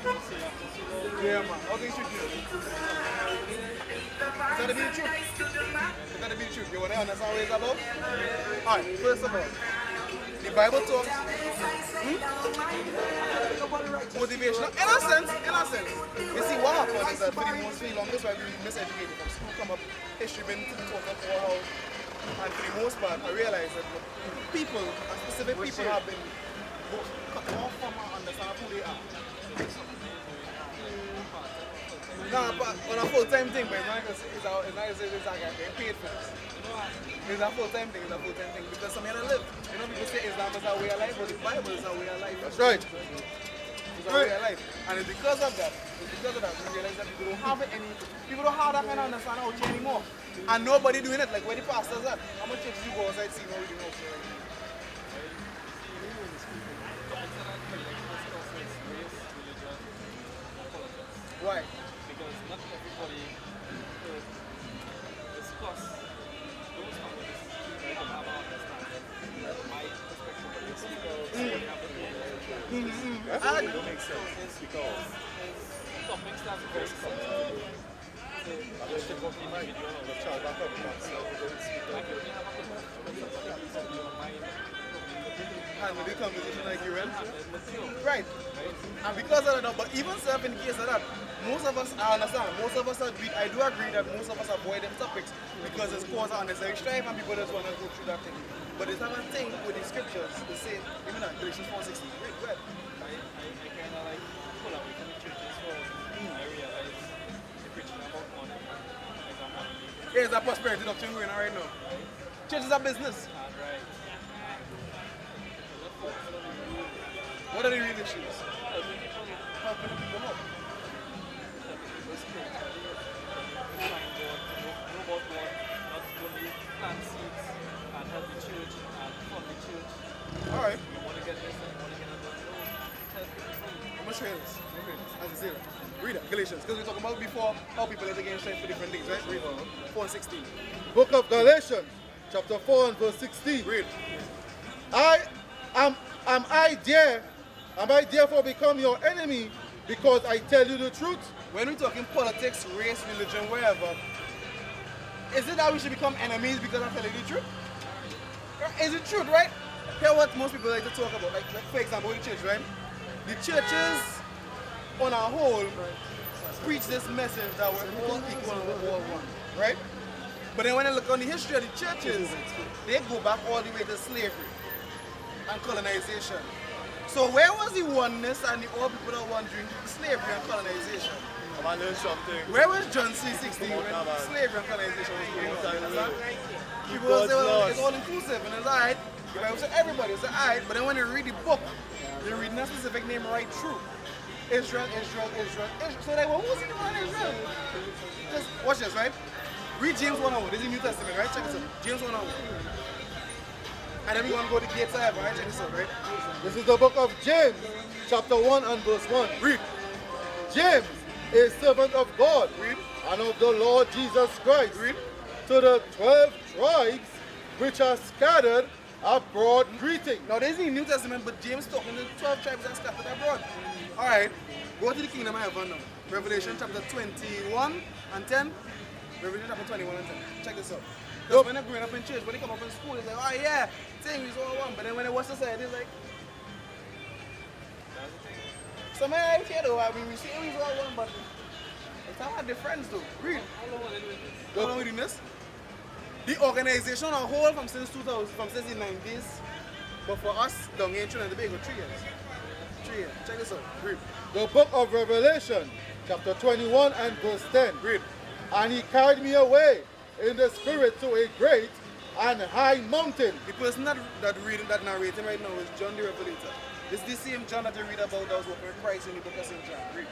Yeah, man. How things should you? Is that to be the truth? Is that to be the truth? You want to understand what it's about? Alright, first of all, the Bible talks motivational. In a sense. You see, what happened is that for the longest while we miseducated from school, come up, history been taught us all how, and for the most part, I realized that people, specific people have been cut off from understanding who they are. Nah, but on a full-time thing, but it's not getting paid for this. It's a full-time thing, because some here to live. You know, people say Islam is our way of life, but the Bible is our way of life. That's right. It's our way of life. And it's because of that, we realize that people don't have that kind of understanding out here anymore. And nobody doing it, like where the pastors are. How much churches you go outside seeing how we do out here right now? Why? Because not everybody could discuss those topics and have an understanding of my perspective of this because It makes sense because topics that are very sensitive to the individual or the child. I could have a conversation with your mind. Handle the conversation like you went. Right. And because of that, but even self in the case of that, most of us, I understand, I do agree that most of us avoid them topics because it's caused unnecessary strife and people just want to go through that thing. But it's not a thing with the scriptures to say, even at Galatians 4:16. Wait, go ahead. I kind of like pull away from the churches for I realize they're preaching about money. Here's that prosperity doctrine going on right now. Church is a business. Right. What are the real issues? Helping people out. Alright. I'm going to show you this. As I say, read it. Galatians. Because we talking about before how people are against strength for different things, right? Read 4:16. Book of Galatians, chapter 4 and verse 16. Read. Am I therefore become your enemy because I tell you the truth? When we're talking politics, race, religion, wherever, is it that we should become enemies because I'm telling you the truth? Is it truth, right? Hear what most people like to talk about. Like for example, the church, right? The churches, on a whole, preach this message that we're all equal and we're all one, right? But then when I look on the history of the churches, they go back all the way to slavery and colonization. So where was the oneness and the all people that were during slavery and colonization? I learned something. Where was John 3:16 when slavery and colonization was going on? People say, well, it's all inclusive and it's alright. The Bible said everybody, it's alright. But then when they read the book, they're reading a specific name right through. Israel. So like, well, who's in the one Israel? Just watch this, right? Read James 1:1. This is the New Testament, right? Check this out. James 1:1. And then we want to go to the gates of heaven, right? Check this out, right? This is the book of James, chapter 1 and verse 1. Read. James, a servant of God Read. and of the Lord Jesus Christ, Read. to the 12 tribes which are scattered abroad greeting. Now, this is the New Testament, but James talking to the 12 tribes that scattered abroad. Alright, go to the kingdom of heaven now. Revelation chapter 21 and 10. Revelation chapter 21 and 10. Check this out. Because when they're growing up in church, when they come up in school, it's like, oh yeah, thing is all one. But then when they watch society, it's like, so man, I care though. I mean, we say we all one, but it's not hard difference though. Read. How long are we doing this? The organization on a whole from since 2000, from since the 90s, but for us, down here in Trinidad and Tobago, 3 years. 3 years. Check this out. Read. The book of Revelation, chapter 21 and verse 10. Read. And he carried me away in the spirit to a great and high mountain. The person that narrating right now is John the Revelator. It's the same John that you read about that was working with Christ in the book of St. John. Read.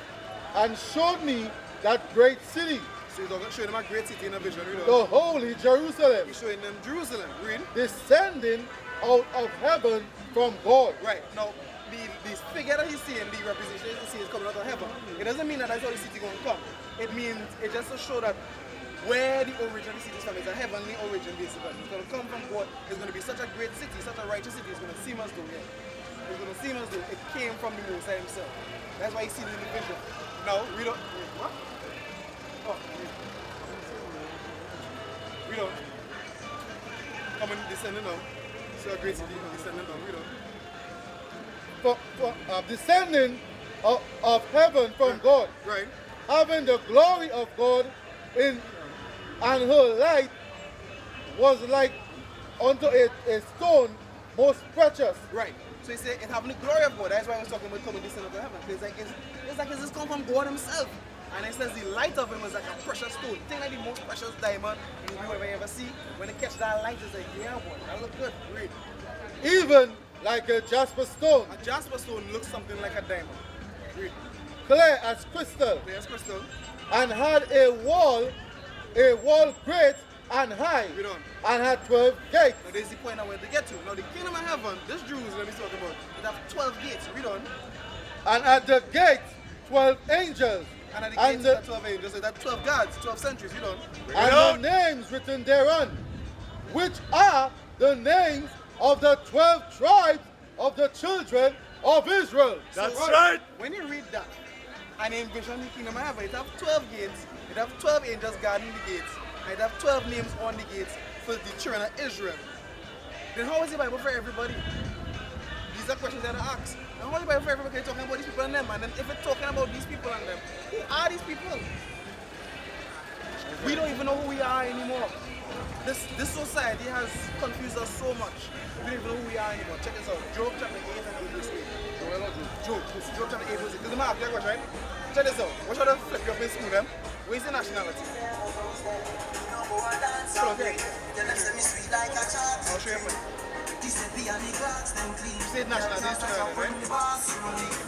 And showed me that great city, So he's showing them a great city in a vision. Read. the holy Jerusalem, He's showing them Jerusalem. Read. descending out of heaven from God. Right. Now, the figure that he's seeing, the representation he's seeing is coming out of heaven. It doesn't mean that that's how the city going to come. It means, it just to show that where the origin of the city is from is a heavenly origin basically. It's going to come from God. It's going to be such a great city, such a righteous city. It's going to seem as though, yeah. it's going to seem as though it came from the Most High himself. That's why you see it in the vision. No, we don't. What? Oh, we don't. Coming, descending down. So a great city, descending down. We don't. Descending of heaven from God, Right. having the glory of God in, and her light was like unto a stone most precious. Right. So he said it having the glory of God. That's why I was talking about coming descending to heaven. It's like it's just come from God himself. And it says the light of him is like a precious stone. Think like the most precious diamond you ever see. When they catch that light, it's like, yeah, boy, that look good. Great. Even like a jasper stone, A jasper stone looks something like a diamond. Great. clear as crystal, There's crystal. and had a wall great and high, We don't. and had 12 gates. Now there's the point I want to get to. Now the kingdom of heaven, this Jerusalem he's talking about, it have 12 gates. Read on. And at the gate 12 angels, And at the and gates, the, that 12 angels, so that 12 guards, 12 centuries. Read on. and the names written thereon, which are the names of the 12 tribes of the children of Israel. So, when you read that, and you envision the kingdom of heaven, it have 12 gates, it have 12 angels guarding the gates, and it have 12 names on the gates for the children of Israel. Then how is the Bible for everybody? These are questions that I ask. Now how is the Bible for everybody? You're talking about these people and them, and then if it's talking about these people and them, who are these people? We don't even know who we are anymore. This society has confused us so much. We don't even know who we are anymore. Check this out. Job chapter 8 and 8 verse 8. Job chapter 8 verse 8. This is my question, right? Check this out. Watch how they flip you up in school, them. Where's the nationality? Okay. I'll show you. You said nationality is Trinidad, right?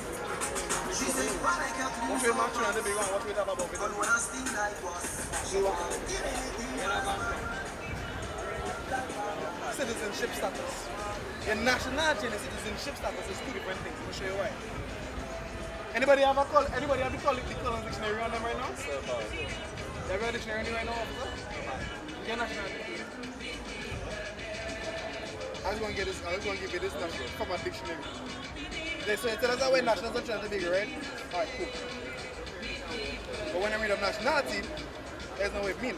What's your match on the big one? What we talk about? Citizenship status. Your nationality and citizenship status is two different things. I'll show you why. Anybody have the colon dictionary on them right now? You have a dictionary right now, officer? Your nationality. I was going to give you this number from a dictionary. So it tells us that we're nationals are trying to be right? Alright, cool. But when I read of nationality, there's no way it means.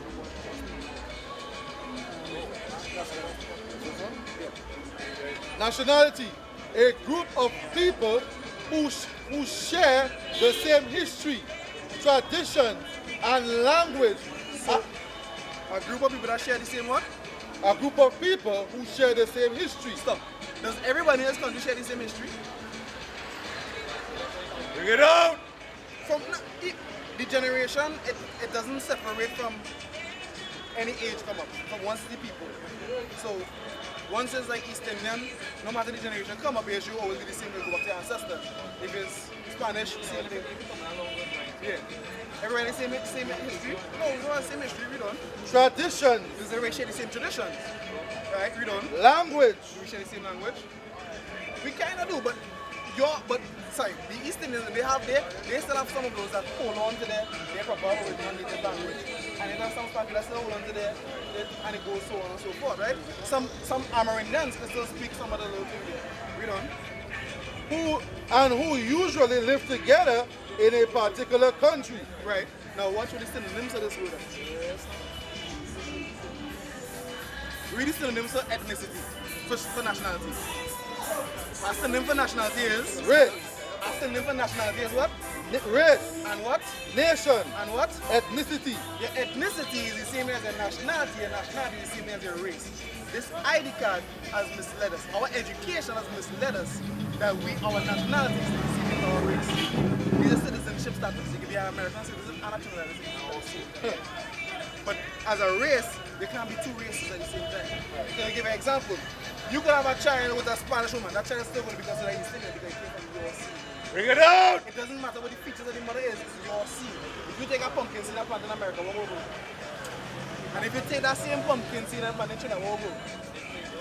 Nationality, a group of people who share the same history, traditions, and language. A group of people that share the same what? A group of people who share the same history. Stop. Does everybody in this country share the same history? Bring it out! From the generation, it doesn't separate from any age come up. From once the people. So once it's like East Indian, no matter the generation come up, you always be the same way go back to your ancestors. If it's Spanish, same thing. Yeah. Everybody same history? No, we don't have the same history, we don't. Traditions. Does everybody share the same traditions? Right, we don't. Language. Do we share the same language? We kinda do, but the East Indians, they still have some of those that hold on to their proper original native language. And then have some people that still hold on to their, and it goes so on and so forth, right? Some Amerindians can still speak some of the local things. We don't. Who usually live together in a particular country. Right. Now watch what the synonyms of this word are. Read the synonyms for ethnicity, for nationality. A synonym for nationality is? Race. A synonym for nationality is what? Race. And what? Nation. And what? Ethnicity. Your ethnicity is the same as your nationality. Your nationality is the same as your race. This ID card has misled us. Our education has misled us that our nationality is the same as our race. These are citizenship status. You can be an American citizen and a Trinidad citizen. But as a race, there can't be two races at the same time. Can I give an example? You could have a child with a Spanish woman. That child is still going to be considered East Indian because it came from your seed. Bring it out! It doesn't matter what the features of the mother is, it's your seed. If you take a pumpkin seed and plant in America, what will go? And if you take that same pumpkin seed and plant in China, what will go?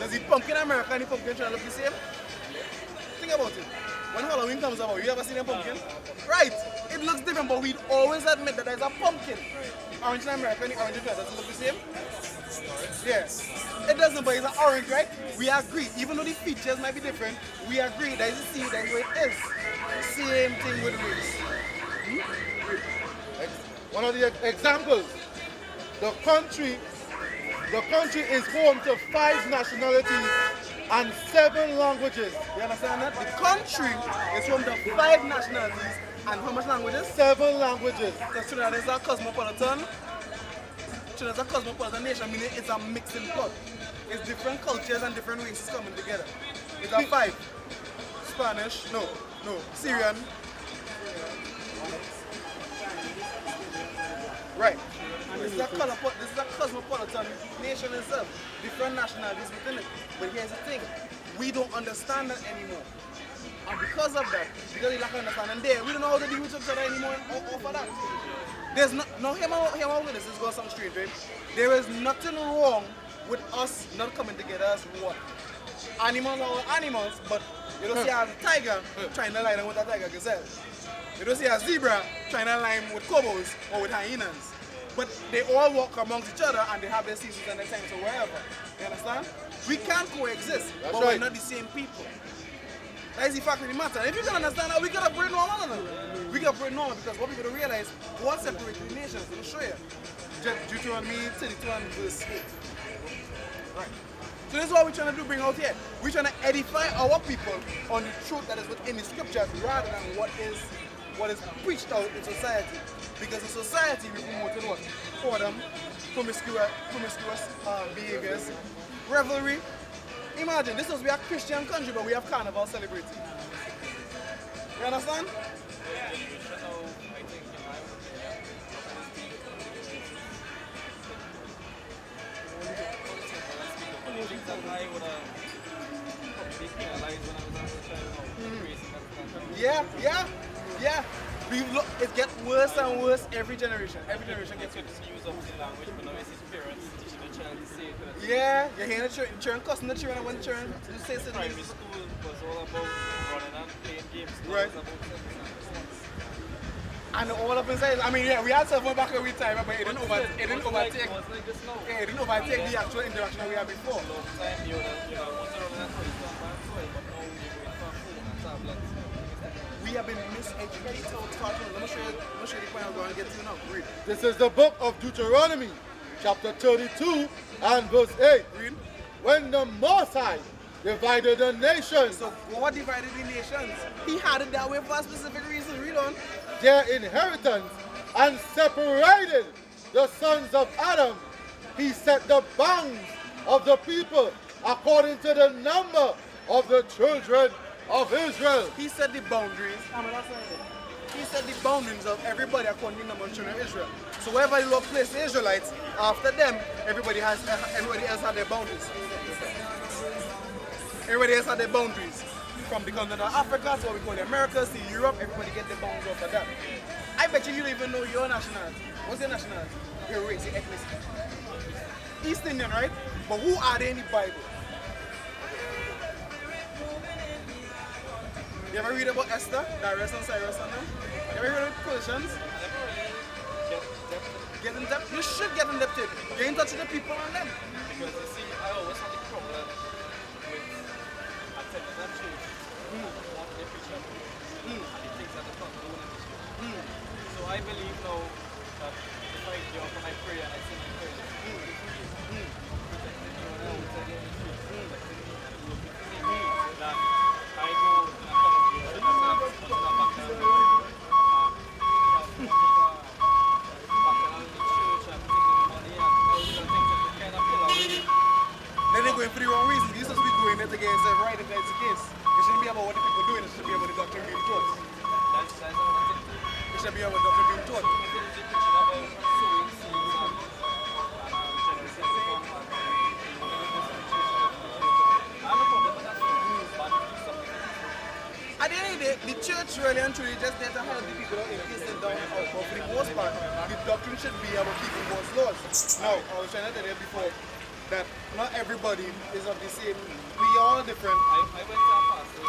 Does the pumpkin in America and the pumpkin in China look the same? Think about it. When Halloween comes about, you ever seen a pumpkin? Right. It looks different, but we'd always admit that there's a pumpkin. Orange in America and the orange in Canada, does it look the same? Yes. It doesn't, but it's an orange, right? We agree. Even though the features might be different, we agree that it's the same, that's what it is. Same thing with race. One of the examples, the country is home to 5 nationalities and 7 languages. You understand that? The country is home to 5 nationalities and how much languages? 7 languages. Because Trinidad is a cosmopolitan. Trinidad is a cosmopolitan nation, meaning it's a mixing pot. It's different cultures and different races coming together. It's a 5. Spanish, no, Syrian. Right. This is a cosmopolitan nation itself. Different nationalities within it. But here's the thing. We don't understand that anymore. And because of that, because we lack understanding there, we don't know how to deal with each other anymore or for that. There's no, hear my witness, this goes something straight, right? There is nothing wrong with us not coming together as one. Animals are animals, but you don't see a tiger trying to lie down with a tiger gazelle. You don't see a zebra trying to line with cobos or with hyenas. But they all walk amongst each other and they have their seasons and their times or wherever. You understand? We can coexist, but right. we're not the same people. That is the fact of the matter. If you can understand that, we can operate normal. We can operate normal because what we're going to realize, what separates the nations, let me show you. Deuteronomy 32 and verse 8. Right. So this is what we're trying to do, bring out here. We're trying to edify our people on the truth that is within the scriptures rather than what is preached out in society. Because in society we promoted what? Whoredom, promiscuous behaviors, revelry. Imagine, this is we are Christian country, but we have carnival celebrating. You understand? Yeah. It gets worse and worse every generation. Every generation gets worse. Use of the language, but now it's parents teaching the child to say it. Yeah, you're hearing the children cussing the children when the children say something. Primary school was all about running and playing games. Right. And all up inside, I mean, yeah, we had cell phone back in we time, but it didn't overtake. Yeah, it didn't overtake the actual interaction that we had before. We have been miseducated. Let me show you the point I'm going to get to now. Read. This is the book of Deuteronomy, chapter 32 and verse 8. Read. When the Most High divided the nations, So God divided the nations. He had it that way for a specific reason. Read on. their inheritance, and separated the sons of Adam, he set the bounds of the people according to the number of the children of Israel. He set the boundaries. He set the boundaries of everybody according to the number of children of Israel. So wherever the Lord placed the Israelites, after them, everybody else had their boundaries. Everybody else had their boundaries. From the continent of Africa to what we call the Americas to Europe, everybody get their boundaries after that. I bet you don't even know your nationality. What's your nationality? Your race, your ethnicity. East Indian, right? But who are they in the Bible? You ever read about Esther, Darius and Cyrus and them? You ever read about Persians? Get in depth. You should get in depth. Get in touch with the people on them. Because you see, I always had the problem with attending that church, what they preach and the things that the front do in the church. So I believe now that if I jump and I pray and I sing in prayer, that I go in a country that doesn't have much of a background, Then they're going for the wrong reasons. You're supposed to be going there to get yourself right if that's the case. It shouldn't be about what the people are doing, it should be about the doctrine being taught. It should be about the doctrine being taught. At the end of the day, the church really and truly just there to help the people out in case they don't out. But for the most part, the doctrine should be about keeping God's laws. Now, I was trying to tell you before that not everybody is of the same. We are all different. I went to a pastor,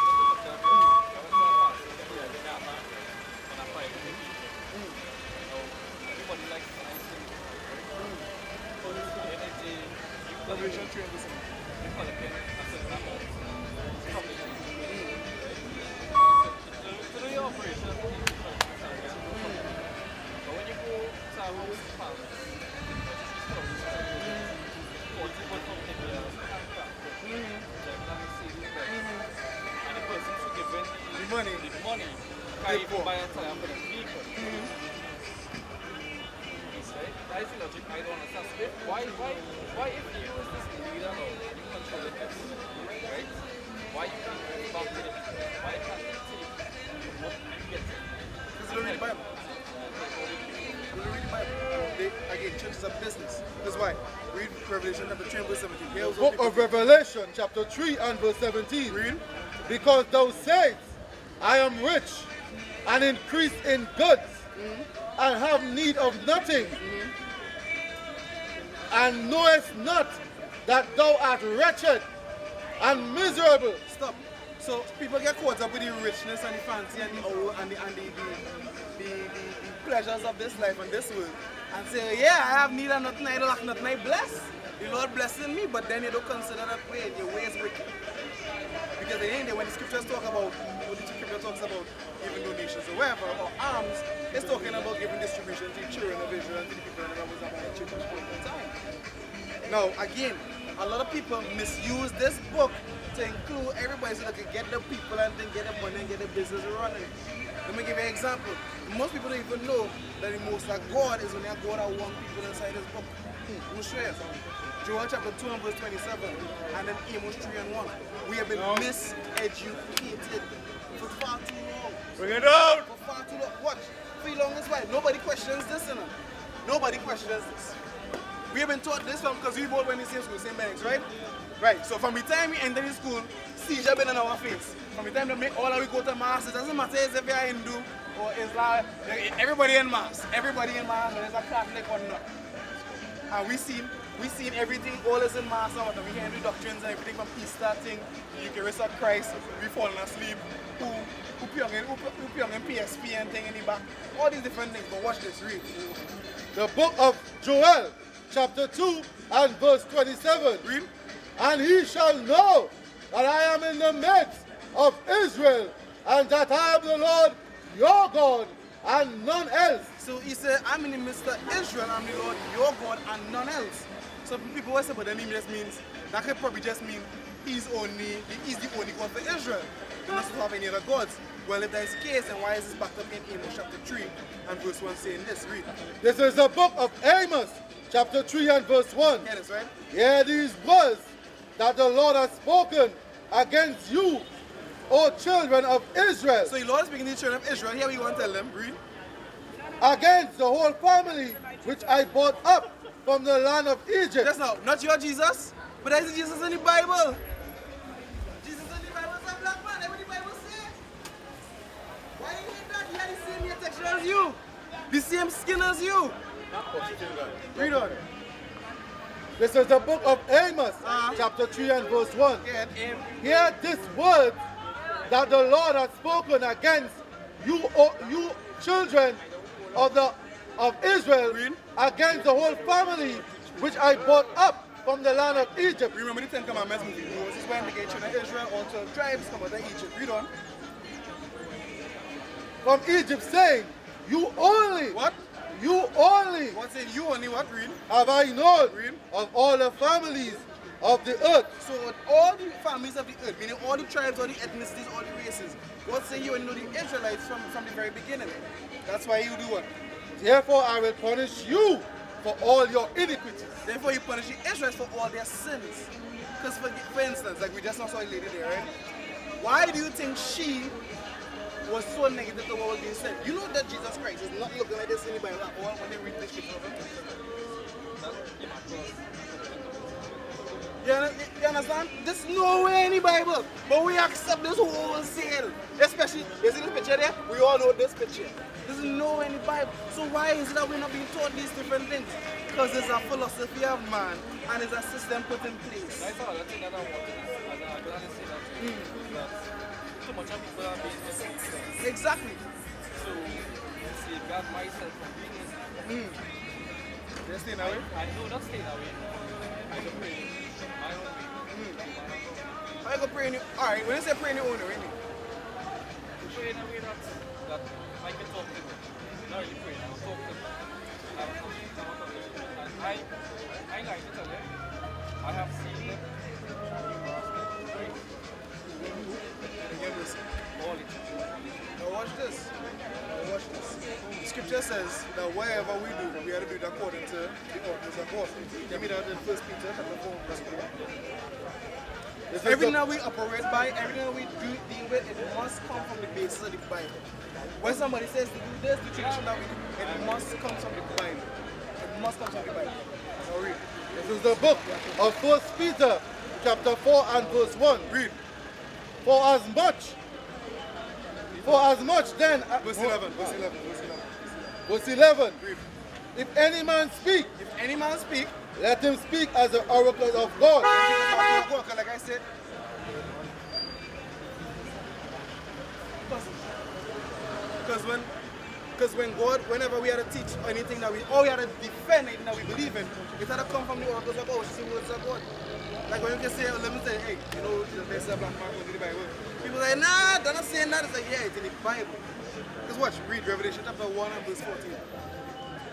the money. The money. They Can't even poor. buy a tire for the vehicle. Right? That is the logic I don't understand. So why if you use this leader now and you control the best, right? Why you can't go back to the people? Why can't you take what you get? Because they don't read the Bible. They don't read the Bible. Again, church is a business. That's why. Read Revelation chapter 3 and verse 17. Here's what Book of Revelation, chapter 3 and verse 17. Read. Because thou sayest, I am rich and increase in goods and have need of nothing, and knowest not that thou art wretched and miserable. Stop. So people get caught up with the richness and the fancy and the pleasures of this life and this world and say, yeah, I have need of nothing, I don't lack nothing, I bless. The Lord blessing me, but then you don't consider that way, your way is wicked. Because at the end, when the scriptures talk about, when the scripture talks about giving donations or whatever, or alms, it's talking about giving distribution to the children of Israel and to the people that was about the church at this point in time. Now, again, a lot of people misuse this book to include everybody so they can get the people and then get the money and get the business running. Let me give you an example. Most people don't even know that the most like God is only a God that one people inside this book. Let me show you. Joel chapter 2 and verse 27, and then Amos 3 and 1. We have been miseducated for far too long. Bring it down. For far too long. Watch. For the longest while. Nobody questions this, you know. Nobody questions this. We have been taught this from because we both went in the same school, same banks, right? Right. So from the time we entered the school, seizure been in our face. From the time they make all of we go to mass, it doesn't matter if you're Hindu or Islam. Everybody in mass. Everybody in mass, whether it's a Catholic or not. And we seen everything, all is in mass now. We hear the doctrines and everything from Easter thing, Eucharist of Christ, we falling asleep, who pyong in PSP and thing in the back. All these different things, but watch this, read. The book of Joel, chapter 2 and verse 27. Read. And he shall know that I am in the midst of Israel, and that I am the Lord your God, and none else. So he said, I'm in the midst of Israel, I'm the Lord your God, and none else. So people will say, but then he just means, that could probably just mean he's the only God for Israel. He doesn't have any other gods. Well, if that is the case, then why is this backed up in Amos chapter 3 and verse 1 saying this? Read. This is the book of Amos, chapter 3 and verse 1. Hear this, right? Hear these words that the Lord has spoken against you, O children of Israel. So the Lord is speaking to the children of Israel. Here we want to tell them, read. Against the whole family which I brought up from the land of Egypt. Just now, not your Jesus, but that is Jesus in the Bible. Jesus in the Bible is a black man, every Bible says. Why you hate that? He had the same hair texture as you, the same skin as you. Read on. This is the book of Amos, chapter 3 and verse 1. Yeah. Hear this word that the Lord has spoken against you, you children of Israel, against the whole family which I brought up from the land of Egypt. Remember the Ten Commandments movie? Moses went to get children of Israel, all 12 tribes come out of Egypt. Read on. From Egypt, saying, you only. What? You only. What's in you only? What? Read. Have I known Read. of all the families of the earth. So all the families of the earth, meaning all the tribes, all the ethnicities, all the races, God say you only know the Israelites from the very beginning. That's why you do what? Therefore I will punish you for all your iniquities. Therefore you punish the Israelites for all their sins. Because for instance, like we just saw a lady there, right? Why do you think she was so negative to what was being said? You know that Jesus Christ is not looking like this in the Bible at all when they read this scripture. You understand? There's no way in the Bible, but we accept this wholesale. Especially, you see this picture there? We all know this picture. There's no way in the Bible. So why is it that we're not being taught these different things? Because there's a philosophy of man and there's a system put in place. I thought that thing that I wanted, I'm glad to say that too much of people are being misled. Exactly. So, you see, God myself from being misled. They're staying away? I know not staying away. I can pray my own way. I go pray in your, alright, when you say pray in your own way, Pray in a way that I can talk to them. Not really pray, I'll talk to them. Have a conversation. And I like to tell them, I have seen them. Right? All the time. scripture says that whatever we do, we have to do it according to the ordinance of God. Give me that in 1 Peter chapter 4, verse 4. Everything that we operate by, everything that we deal with, it must come from the basis of the Bible. When somebody says to do this, the tradition that we do, it must come from the Bible. It must come from the Bible. Now read. This is the book of 1 Peter, chapter 4 and verse 1. Read. For as much then... Verse 11. Verse 11. Verse 11. Read. If any man speak, Let let him speak as the oracle of God. like I said, because when God, whenever we had to teach anything that we had to defend anything that we believe in, it had to come from the oracles of God, which is the words of God. Like when you can say, let me say, hey, you know, there's a black man in the Bible. People say, nah, they're not saying that. It's like, yeah, it's in the Bible. Because watch, read Revelation chapter 1 and verse 14.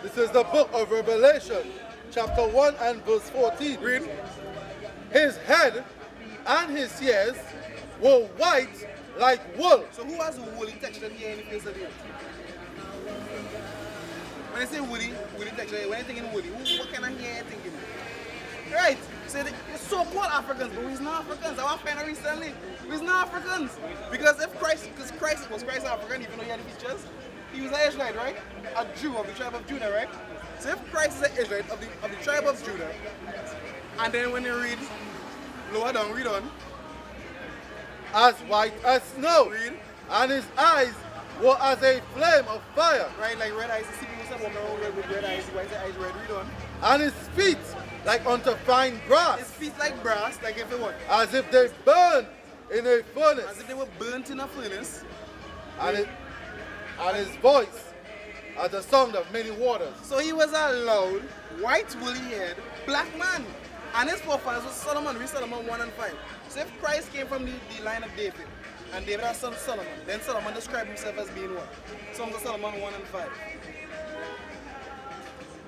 This is the book of Revelation, chapter 1 and verse 14. Read. His head and his ears were white like wool. So who has a woolly texture here in the face of the earth? When I say woolly texture, when I think in woolly, what kind of hair are you thinking? Right. So the so-called Africans, but we're not Africans. I want to find out recently. We're not Africans. Because Christ was African, even though he had features, he was an Israelite, right? A Jew of the tribe of Judah, right? So if Christ is an Israelite of the tribe of Judah, and then when you read lower down, read on. As white as snow. Read. And his eyes were as a flame of fire. Right, like red eyes. You see people say, walking around red with red eyes, white eyes red, read on. And his feet like unto fine brass. His feet like brass, like if it what? As if they burned in a furnace. As if they were burnt in a furnace. And his voice as the sound of many waters. So he was a loud, white, woolly-haired, black man. And his forefathers was Solomon. Read Solomon 1 and 5. So if Christ came from the line of David, and David had son Solomon, then Solomon described himself as being what? Songs of Solomon 1 and 5.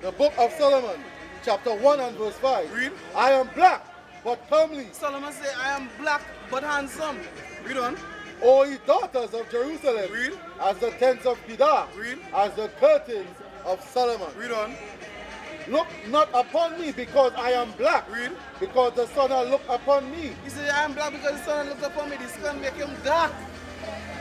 The book of Solomon, chapter 1 and verse 5. Read. I am black, but comely. Solomon said, I am black, but handsome. Read on. O ye daughters of Jerusalem, Read. as the tents of Kedar, Read. as the curtains of Solomon. Read on. Look not upon me because I am black, Read. because the sun hath looked upon me. He said, I am black because the sun looked upon me. The sun make him dark.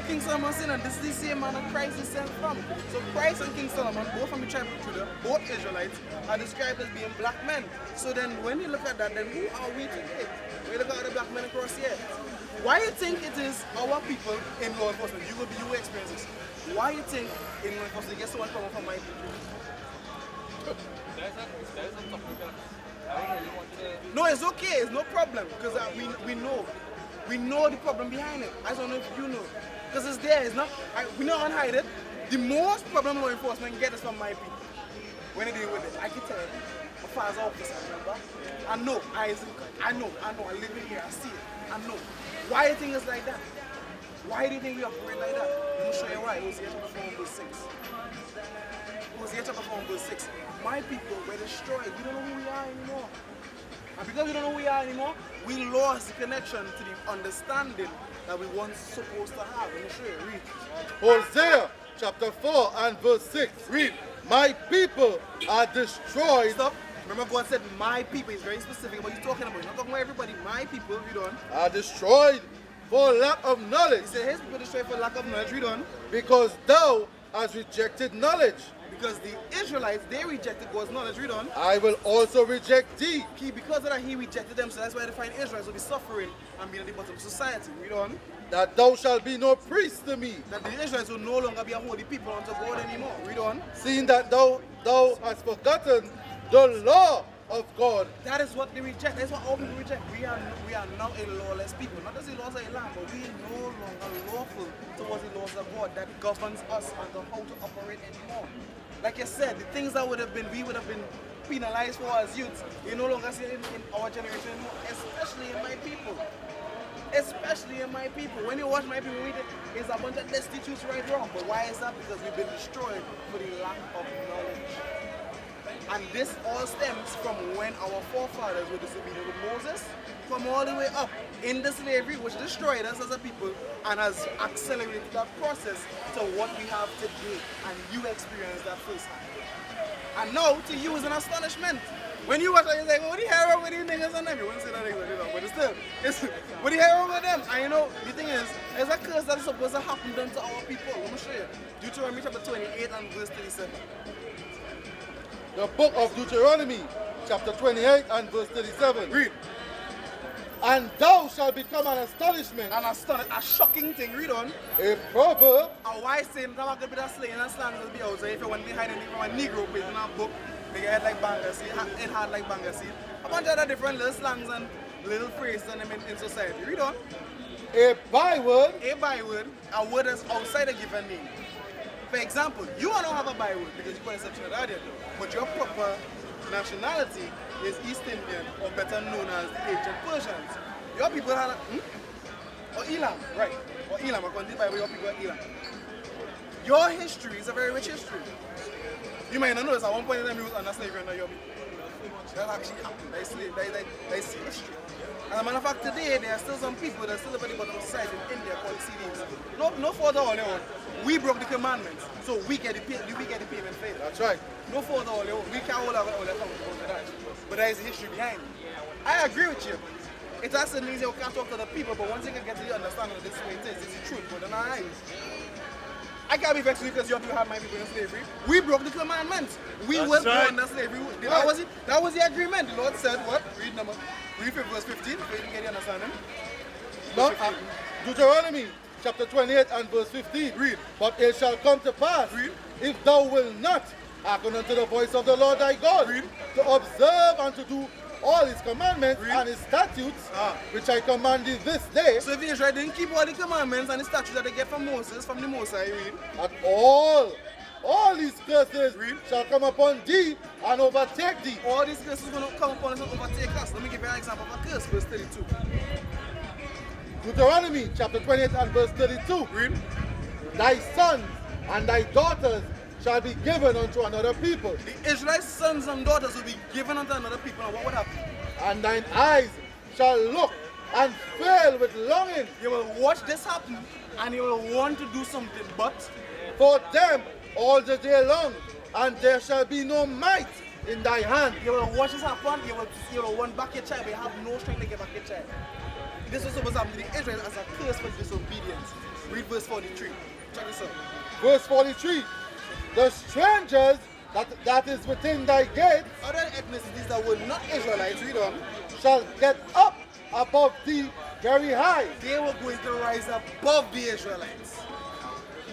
King Solomon said, and this is the same man that Christ is sent from. So Christ and King Solomon, both from the tribe of Judah, both Israelites, are described as being black men. So then when you look at that, then who are we today? We look at the black men across here. Why do you think it is our people in law enforcement? You will experience this. Why do you think in law enforcement you get so much problem from my people? There's a topic that I don't really want to... No, it's okay. It's no problem because we know. We know the problem behind it. I don't know if you know. Because it's there. It's not. We not unhide it. The most problem law enforcement get is from my people. When they deal with it, I can tell you. My father's officer, remember? I know. I know. I live in here. I see it. I know. Why do you think it's like that? Why do you think we operate like that? Let me show you why. Hosea chapter 4 verse 6. Hosea chapter 4 verse 6. My people were destroyed. We don't know who we are anymore. And because we don't know who we are anymore, we lost the connection to the understanding that we once supposed to have. Let me show you. Read. Hosea chapter 4 and verse 6. Read. My people are destroyed. Stop. Remember God said my people. He's very specific about what he's talking about. He's not talking about everybody. My people. Read on. Are destroyed for lack of knowledge. He said his people destroyed for lack of knowledge. Read on. Because thou hast rejected knowledge. Because the Israelites, they rejected God's knowledge. Read on. I will also reject thee. Because of that, he rejected them. So that's why they find Israelites will be suffering and being at the bottom of society. Read on. That thou shalt be no priest to me. That the Israelites will no longer be a holy people unto God anymore. Read on. Seeing that thou hast forgotten the law of God. That is what they reject. That's what all people reject. We are now a lawless people. Not just the laws of Elam, but we are no longer lawful towards the laws of God that governs us and how to operate anymore. Like I said, the things that we would have been penalized for as youths, we no longer see it in our generation anymore, especially in my people. Especially in my people. When you watch my people read it, it's a bunch of destitutes right wrong. But why is that? Because we've been destroyed for the lack of knowledge. And this all stems from when our forefathers were disobedient with Moses, from all the way up in the slavery, which destroyed us as a people and has accelerated that process to what we have today. And you experienced that firsthand. And now to you is an astonishment. When you watch it, you're like, what the hell wrong with these niggas and them? You wouldn't say that exactly, but it's what the hell wrong with them? And you know, the thing is, there's a curse that is supposed to happen done to our people. Let me show you. Deuteronomy chapter 28 and verse 37. The book of Deuteronomy, chapter 28 and verse 37. Read. And thou shalt become an astonishment, A shocking thing. Read on. a proverb, A wise saying, that could be that slaying and slang will be out. So if you want to hide anything from a Negro page in our book, make it head like banger seed, it hard like banger seed. A bunch of other different little slangs and little phrases in society. Read on. a byword, A byword, a word that's outside a given name. For example, you don't have a byword because you call yourself Trinidadian, but your proper nationality is East Indian, or better known as the ancient Persians. Your people had or Elam, right? Or Elam, according to the Bible, your people are Elam. Your history is a very rich history. You might not notice at one point in time you was under slavery under your people. That actually happened. They see history. As a matter of fact, today there are still some people that are still at the bottom of society in India called CDs. No further on their own. We broke the commandments, so we get the payment failed. that's right. No further on their own. We can't hold our accountable for that. But there is a history behind it. I agree with you. It's as easy you can't talk to the people, but once you can get to the understanding of this way it is, it's the truth. But then I can't be vexed with you because you have to have my people in slavery. We broke the commandments. We were under slavery. That was the agreement. The Lord said what? Read verse 15 so you can get the understanding. No, Deuteronomy chapter 28 and verse 15. Read. But it shall come to pass, Read. if thou wilt not hearken unto the voice of the Lord thy God, Read. to observe and to do all his commandments Read. and his statutes, which I command thee this day, So if the Israelites didn't keep all the commandments and the statutes that they get from Moses, from the Mosai, read. that all these curses Read. shall come upon thee and overtake thee. All these curses are going to come upon us and overtake us. Let me give you an example of a curse, verse 32. Deuteronomy chapter 28 and verse 32. Read. Thy sons and thy daughters shall be given unto another people, The Israelites' sons and daughters will be given unto another people. Now what would happen? and thine eyes shall look and fail with longing You will watch this happen and you will want to do something, but for them all the day long, and there shall be no might in thy hand. you will watch this happen, you will want back your child, but you have no strength to get back your child. This was supposed to happen to the Israelites as a curse for disobedience. Read verse 43. Check this out. Verse 43. The strangers that is within thy gates Other ethnicities that were not Israelites, read on, shall get up above thee very high. they were going to rise above the Israelites.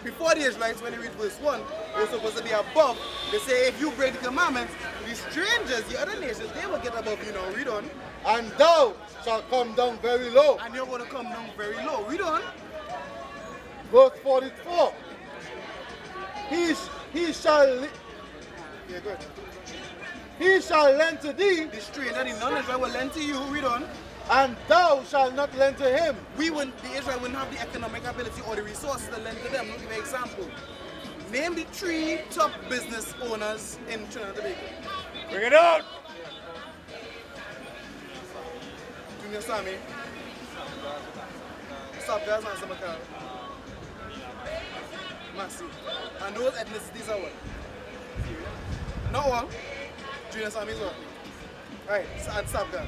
Before the Israelites, when you read verse 1, they were supposed to be above. They say if you break the commandments, the strangers, the other nations, they will get above you now. Read on. And thou shalt come down very low. And you're going to come down very low. Read on. Verse 44. He shall Yeah, good. he shall lend to thee, The stranger, the non-Israel will lend to you. Read on. and thou shalt not lend to him. The Israel wouldn't have the economic ability or the resources to lend to them. Let me give you an example. Name the 3 top business owners in Trinidad and Tobago. Bring it out! Junior Sammy. Stop guys and Samakar. Massive. And those ethnicities are what? Not one. Junior Sammy is what? Right, and Stop guy.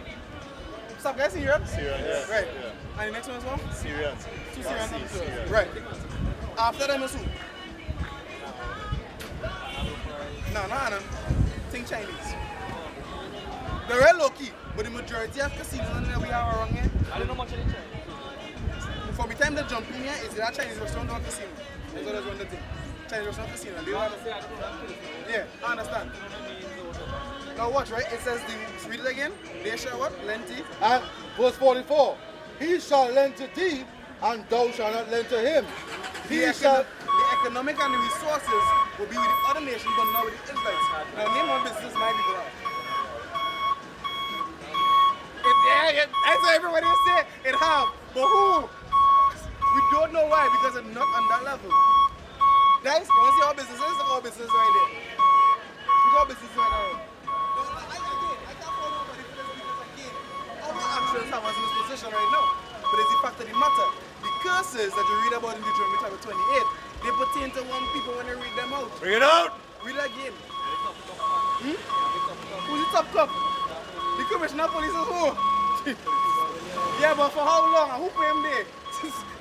Stop guys Syrian? Syrian, yes. Right. Yeah. And the next one is what? Syrians. 2 Syrians and 2. Syrians. Right. After them is who? No, think Chinese. They're real low key, but the majority of casinos that we have around here, I don't know much of the Chinese. from the time they jump in here, is that Chinese restaurant or casino? That's what I was wondering. Chinese restaurant, casino. They don't yeah, I understand. Now watch, right? It says, read it again. They shall what? Lend thee. And verse 44. He shall lend to thee, and thou shalt not lend to him. The economic and the resources will be with the other nations, but not with the Israelites. Now name one business my people have. That's what everybody will say. It have. But who? We don't know why, because it's not on that level. Guys, you want to see our businesses? Look at our business right there. Look at our business right now. shouldn't have us in this position right now. But it's the fact of the matter. The curses that you read about in Deuteronomy chapter 28, they pertain to one people when you read them out. Bring it out! Read it again. Who's the top cop? The commissioner of police is who? Yeah, but for how long? And who pay him there?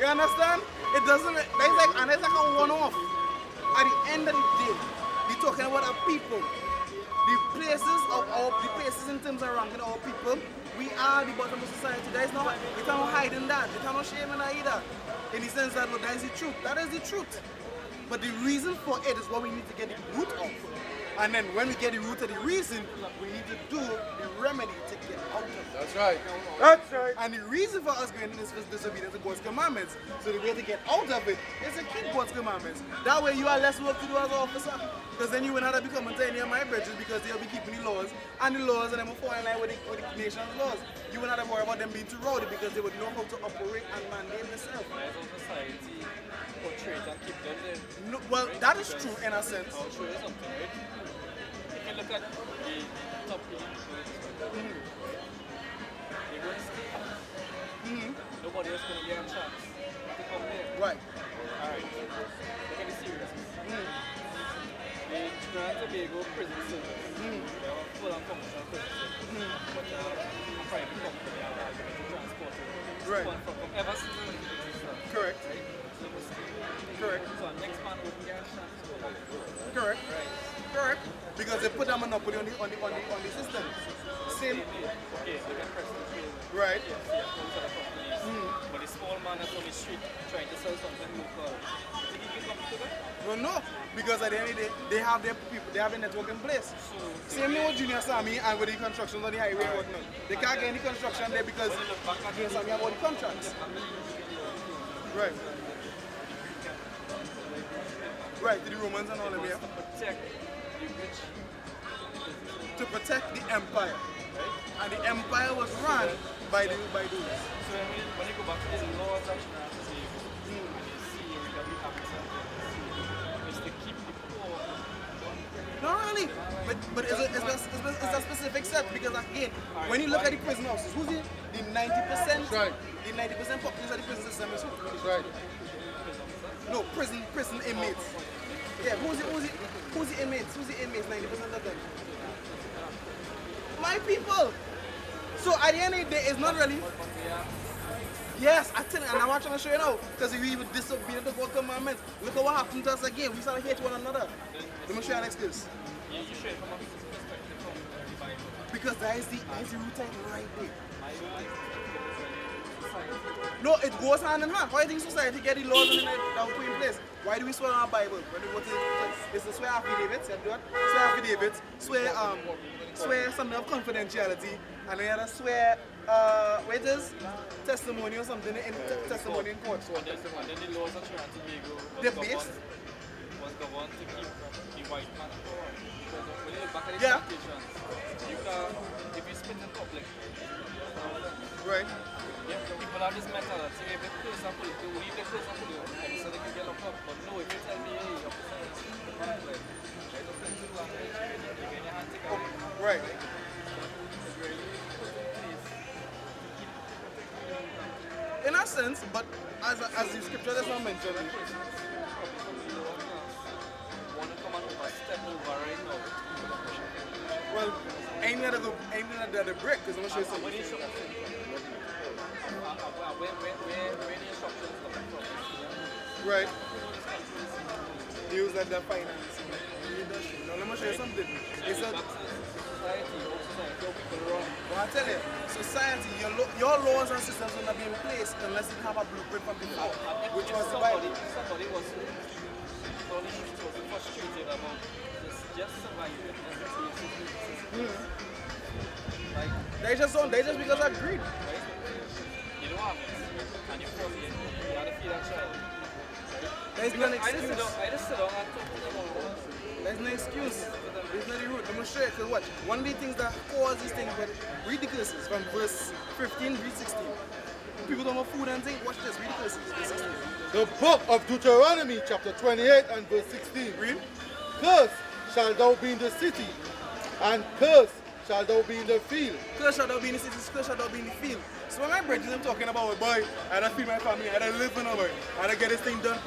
You understand? It doesn't, that's like, and it's like a one-off. At the end of the day, we're talking about our people. The places in terms of ranking our people, we are the bottom of society. There's no, we cannot hide in that. We cannot shame in that either. In the sense that, well, that is the truth. That is the truth. But the reason for it is what we need to get the root of. And then when we get the root of the reason, we need to do the remedy to get out of it. That's right. That's right. And the reason for us going in this is disobedience to God's commandments. So the way to get out of it is to keep God's commandments. That way you have less work to do as an officer. Because then you will not become any of my bridges because they'll be keeping the laws. And the laws and them will fall in line with the nation's laws. You will not worry about them being too rowdy because they would know how to operate and mandate themselves. Society portrays and keep them there. No, well, that is true in a sense. I'll show you something, right? If you look at the top elite, they won't stay. Nobody else going to get a chance to come there. Right. Alright, look at the seriousness. The Trinidad and Tobago prison service, they have a full and functional prison service. But a private company have to transport it. Right. From ever since it existed. Correct. Right? So it was Correct. so next man wouldn't get a chance to go. Correct. Right. Correct. Because they put a monopoly on the system. Same. Okay, look at Preston Field. Right. Yes, yeah, those are the companies. But the small man that's on the street trying to sell something local, did he get come to that? Well, no, because at the end of the day, they have their people, they have their network in place. Same thing with Junior Sammy and with the construction on the highway and whatnot. They can't get any construction there because Junior Sammy have all the contracts. Right. Right, to the Romans and all of them, yeah. Protect the rich. To protect the empire. And the empire was run by those. So when you go back to these laws that you have to say, and you see that we have to to keep the poor. Not really, but it's a specific set because again, when you look at the prison houses, who's the 90%? Right. The 90% population of the prison system is who? That's right. No, prison inmates. Yeah, who's the inmates? Who's the inmates? 90% of them. My people. So at the end of the day, it's not really. Yes, I tell you, and I'm not trying to show you now, because we were disobedient to God's commandments. Look at what happened to us again. We started hate one another. Let me show you an excuse. You should from a perspective from the Bible. Because that is the root of it right there. Society. No, it goes hand in hand. Why do you think society get the laws that we put in place? Why do we swear on our Bible? When we go to it's the swear affidavits, you do it? Swear affidavits, swear something of confidentiality, and then you have to swear wages, testimony or something in testimony in court. And then the laws of Trinidad and Tobago They're based. was the one to keep the white man poor. Because when you look back at the Yeah. plantations, you can, if you spit in public, Right. yeah, people have this mentality, if they close up, they leave the close up to them, so they can get locked up. But no, if you tell me, hey, officer, like, there's a principle language, you get your hand taken away. Right. It's really put in place to keep protecting In a sense, but as the scripture does not mention it. Want to come and overstep over right now. Well, ain't that the break, because I'm going to show you something. When the instructions coming from, Right. Use that the finance. Now let me show you something. It's a, well, I tell you, society, your laws and systems will not be in place unless you have a blueprint from before, which was the Bible. Somebody was frustrated about just surviving They just because of greed. right? You know what happens? And you force it, you have to feed that child. There's no excuse. I just sit down and talk to them all. There's no excuse. There's no root. I'm going to show you, because watch. One of the things that cause these things, but read the curses from verse 15, read 16. People don't have food and things. Watch this, read the curses. Verse 16. The book of Deuteronomy, chapter 28 and verse 16. Read. Cursed shall thou be in the city, and cursed shall thou be in the field. Cursed shall thou be in the city, cursed shall thou be in the field. So when my brethren I'm talking about, boy, I don't feed my family, I don't live in a boy, I don't get this thing done.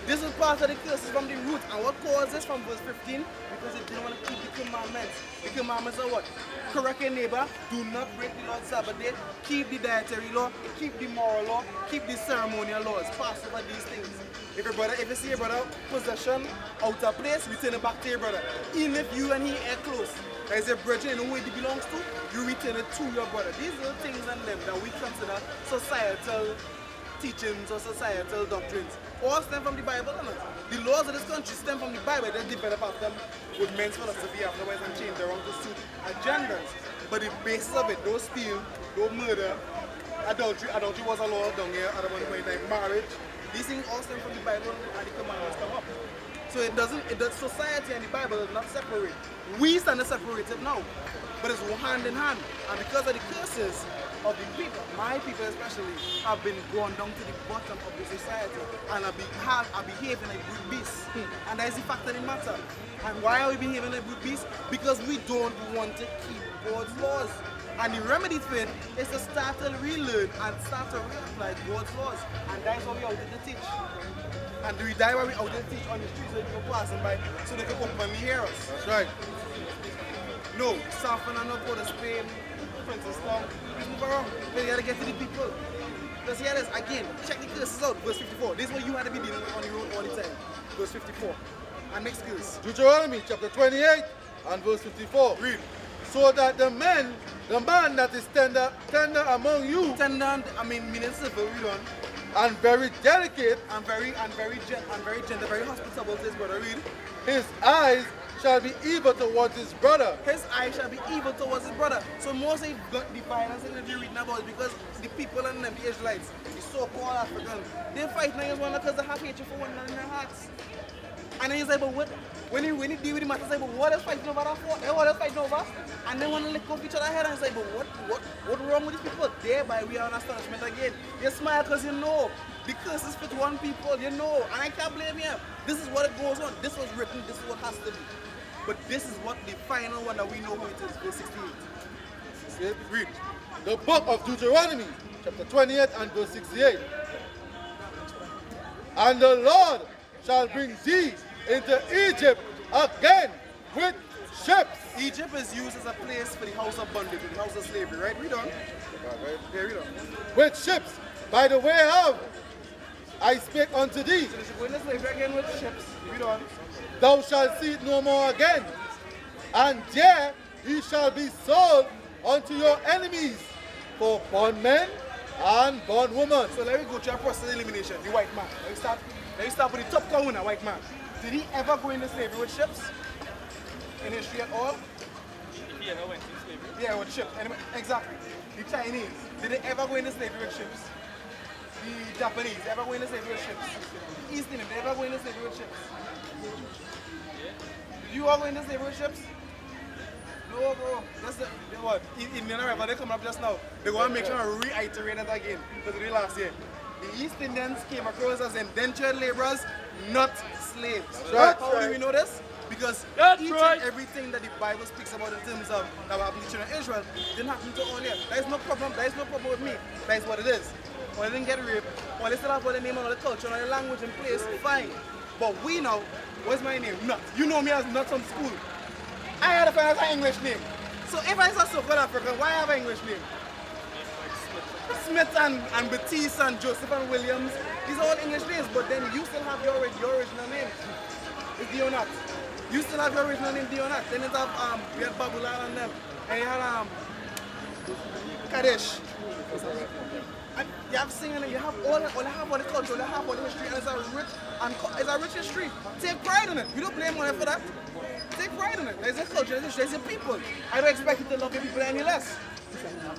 This is part of the curses from the root. And what caused this from verse 15? Because they didn't want to keep the commandments. The commandments are what? Correct your neighbor, do not break the Lord's Sabbath day, keep the dietary law, keep the moral law, keep the ceremonial laws, pass over these things. If you see your brother possession out of place, return it back to your brother. Even if you and he are close, as a brethren who it belongs to, you return it to your brother. These are the things and them that we consider societal teachings or societal doctrines. All stem from the Bible, isn't it? The laws of this country stem from the Bible. They develop after them with men's philosophy afterwards and change around to suit agendas. But the basis of it, don't steal, don't murder, adultery was a law down here at one point in time, marriage. These things all stem from the Bible and the commandments come up. So society and the Bible is not separate. We stand separated now, but it's hand in hand. And because of the curses of the people, my people especially, have been gone down to the bottom of the society and are behaving like brute beasts. And that is the fact of the matter. And why are we behaving like brute beasts? Because we don't want to keep God's laws. And the remedy for it is to start to relearn and start to reapply God's laws. And that's what we out there to teach. And we die while we out there to teach on the streets so they can passing by so they can openly hear us. That's right. No, Southern and not go to Spain, Princess Town. Please move around. You gotta get to the people. Because here it is, again, check the curses out, verse 54. This is what you had to be dealing with on your own all the time. Verse 54. And next curse. Deuteronomy chapter 28 and verse 54. Read. So that the man that is tender among you, Tender, meaning civil, read on. and very delicate, And very gentle, very hospitable to his brother, read. his eyes shall be evil towards his brother. His eye shall be evil towards his brother. So Moses got the violence that you're reading about because the people and them, the Israelites, the so-called Africans, they fight against one another because they have hatred for one another in their hearts. And then he's like, but what? When he deal with the matter, he's like, but what is fighting over that for? What is fighting over? And they want to lick off each other's head and he's like, but what wrong with these people? Thereby we are in astonishment again. You smile because you know the curses fit one people, you know, and I can't blame you. This is what it goes on. This was written, this is what has to be. But this is what the final one that we know who it is, verse 68. Read. The book of Deuteronomy, chapter 28 and verse 68. And the Lord shall bring thee into Egypt again with ships. Egypt is used as a place for the house of bondage, the house of slavery, right? Read on. Yeah, read on. With ships, by the way of I spake unto thee. So they should go into slavery again with ships. Read on. Thou shalt see it no more again, and there he shall be sold unto your enemies for bondmen and bondwomen. So let me go through a process of elimination. The white man. Let me start with the top corner, white man. Did he ever go into slavery with ships? In history at all? He ever went in slavery? Yeah, with ships. Anyway, exactly. The Chinese, did they ever go into slavery with ships? The Japanese, ever go into slavery with ships? The East Indians, they ever go into slavery with ships? Did you all go into slavery with ships? No, bro. That's what? Indian River, they come up just now. They're going to make sure I reiterate it again. Because we did last year. The East Indians came across as indentured laborers, not slaves. Right. How do we know this? Because each and everything that the Bible speaks about in terms of that happened to children of Israel didn't happen to all here. There is no problem. There is no problem with me. That is what it is. Or they didn't get raped, or they still have all the name and all the culture and all the language in place, fine. But we know, what's my name? Nut. You know me as Nut from school. I had to find out an English name. So if I say so-called African, why have an English name? Smith and Batiste and Joseph and Williams, these are all English names, but then you still have your original name. It's Dionat. You still have your original name, Dionat. Then it's we had Babulan and them. And you had Kadesh. And you have singing, you have all the culture, you have all the history, and it's a rich history. Take pride in it. You don't blame money for that. Take pride in it. There's a culture, there's a people. I don't expect you to love your people any less.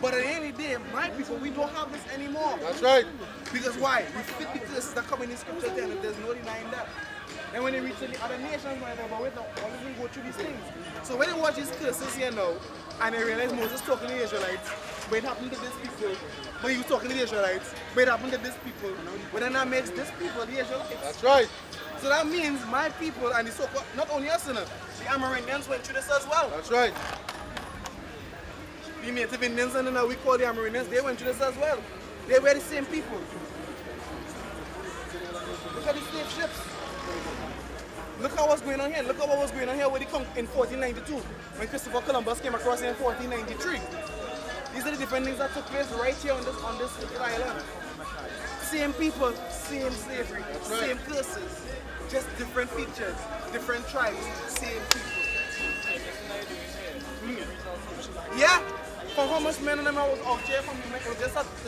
But at the end of the day, my people, we don't have this anymore. That's right. Because why? We fit the curses that come in the scripture then, and there's no denying that. And when they reach to the other nations, when they go through these things. So when they watch these curses here now, and they realize Moses talking to the Israelites, but it happened to these people, but he was talking to the Israelites, but it happened to these people, but then that makes these people the Israelites. That's right. So that means my people and the so-called, not only us, the Amerindians went through this as well. That's right. the Native Indians and then we call the Amerindians, they went through this as well. They were the same people. Look at the slave ships. Look at what's going on here. Look at what was going on here when they come in 1492, when Christopher Columbus came across here in 1493. These are the different things that took place right here on this island. Same people, same slavery, same curses, just different features, different tribes, same people. Yeah, for how much men and them I was out here from, it was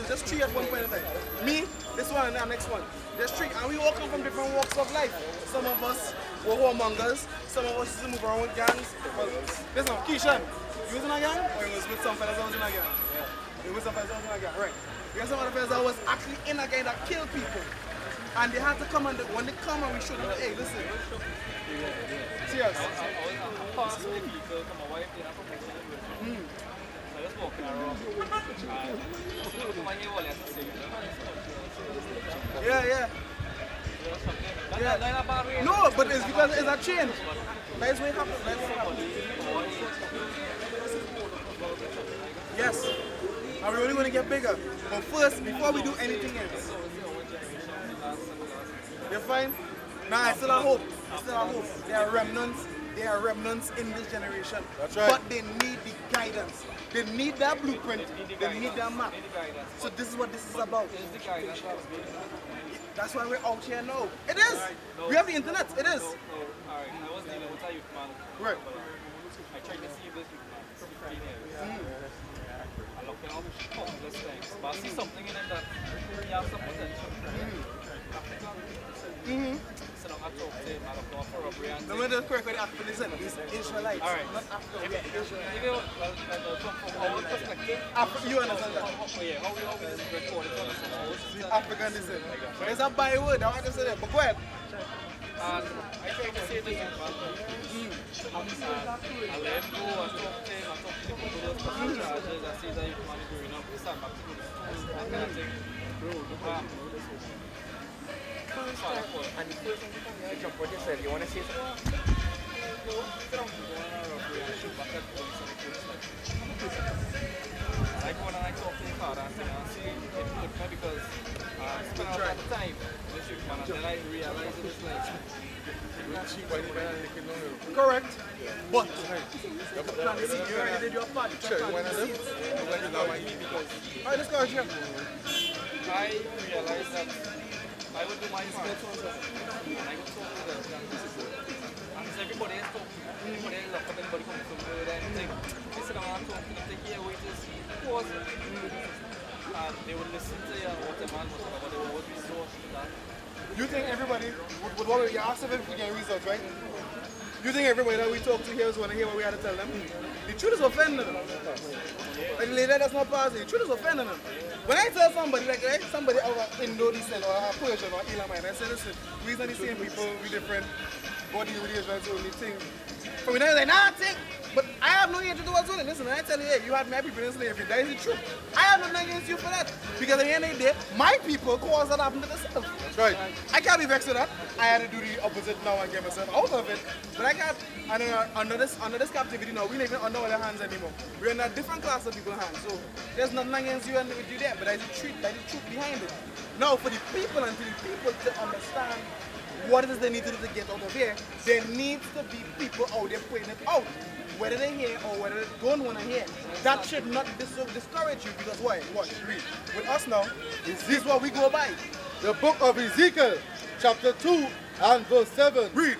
just three at one point in time. Me, this one and the next one. Just three, and we all come from different walks of life. Some of us were whoremongers, some of us used to move around with gangs. Well, listen, Keishan, you was in a gang? Or you was with some fellas that was in a gang? Yeah. You was with some fellas that was in a gang, right. We had some other fellas that was actually in a gang that killed people. And they had to come and when they come and we showed them, hey, listen. Serious. Yeah. No, but it's because it's a change. That is what happened. Yes. And we're only going to get bigger. But first, before we do anything else. You're fine? Nah, it's still a hope. It's still a hope. There are remnants. There are remnants in this generation. That's right. But they need the guidance. They need that blueprint. They need that map. So this is what this is about. That's why we're out here now. It is. We have the internet. It is. Alright, I was dealing with a youth man. Right. I tried to see this youth man for 15 years. I looked at all the countless things. But I see something in him that he has some potential. So now I talk to him, I look out for robbery and The way the correct way the African is, he's Israelites. Alright. Not African. We are Israelites. If you, from our perspective, You understand that? how we always record it on the The African is it. There's a byword. I want to say that. But go ahead. and I try to say this man. I let him go, I talk to him, I talk to him about those personal charges, I see that youth man is growing up, we stand back to that kind of thing. And the first thing you come here, jump what you said, you want to say something? I go and I talk to the father and see him look at because I spent a lot of time with this youth man and then I realized it was like Correct. But plant the seed. You already did your part. Plant the seeds. Alright, let's go, Jim. I realized that I would do my part and I would talk to them and everybody is talking, everybody is up, everybody comes from where they think, they sit down and talk to them, they hear waiters, pause it, and they would listen to you, what the man was talking about, they would resort to that. You think everybody would want to, you asked if we get results, right? You think everybody that we talk to here is want to hear what we had to tell them? The truth is offending them. Like the lady that's not positive, the truth is offending them. When I tell somebody, like somebody of Indo descent or a Persian or Elamite, I say, listen, we are the same people, we different, body with the Israelites, only thing. For me, they're like, nah, think. But I have no here to do what's on it. Listen, I tell you, hey, you had my people in slavery. That is the truth. I have nothing against you for that. Because at the end of the day, my people caused that happen to themselves. That's right. I can't be vexed with that. I had to do the opposite now and get myself out of it. But I can't, and under this captivity now, we're not even under our hands anymore. We're in a different class of people's hands. So there's nothing against you and with you there, but that's the truth behind it. Now, for the people and for the people to understand what it is they need to do to get out of here, there needs to be people out there putting it out. Whether they hear or whether they don't want to hear. That should not discourage you because why? What? Read. With us now, this is what we go by. The book of Ezekiel, chapter 2 and verse 7. Read.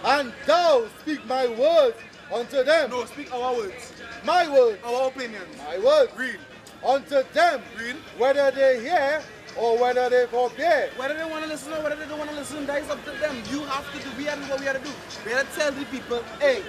And thou speak my words unto them. No, speak our words. My words. Our opinions. My words. Read. Unto them. Read. Whether they hear or whether they forbear. Whether they want to listen or whether they don't want to listen, that is up to them. You have to do, we have to do what we have to do. We have to tell the people, hey,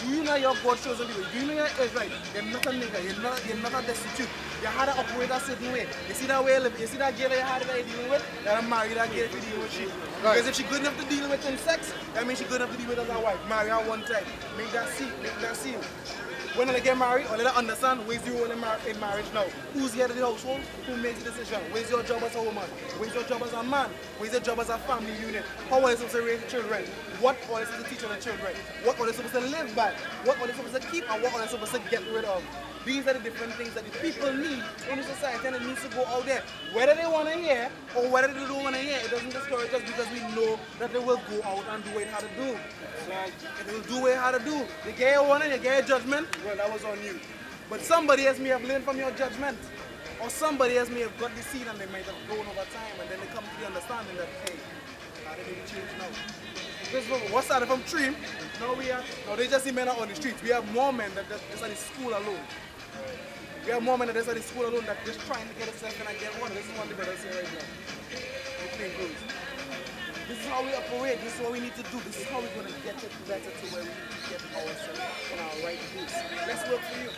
do you know your God shows people? Do you know you're Israelite? You're not a nigger, you're not a destitute. You had to operate a certain way. You see that way of living, you see that girl that you had that you're dealing with? You gotta marry that girl if you're dealing with she. Right. Because if she's good enough to deal with in sex, that means she's good enough to deal with as a wife. Marry her one time. Make that seal. when they get married, or let them understand where's your role in marriage now. Who's here to the household? Who makes the decision? Where's your job as a woman? Where's your job as a man? Where's your job as a family unit? How are they supposed to raise the children? What are they supposed to teach the children? What are they supposed to live by? What are they supposed to keep, and what are they supposed to get rid of? These are the different things that the people need in the society, and it needs to go out there. Whether they want to hear or whether they don't want to hear, it doesn't discourage us because we know that they will go out and do it how to do. They will do it how to do. You get your warning, you get your judgment, well, that was on you. But somebody else may have learned from your judgment. Or somebody else may have got the seed and they might have grown over time, and then they come to the understanding that, hey, they need to change now. Because what started from 3, now they just see men out on the streets. We have more men that just at the school alone. We have more men that just at the school alone that just trying to get themselves in and get one. This is what the brothers say right now. This is how we operate. This is what we need to do. This is how we're going to get it better to where we need to get ourselves in our right place. Let's work for you.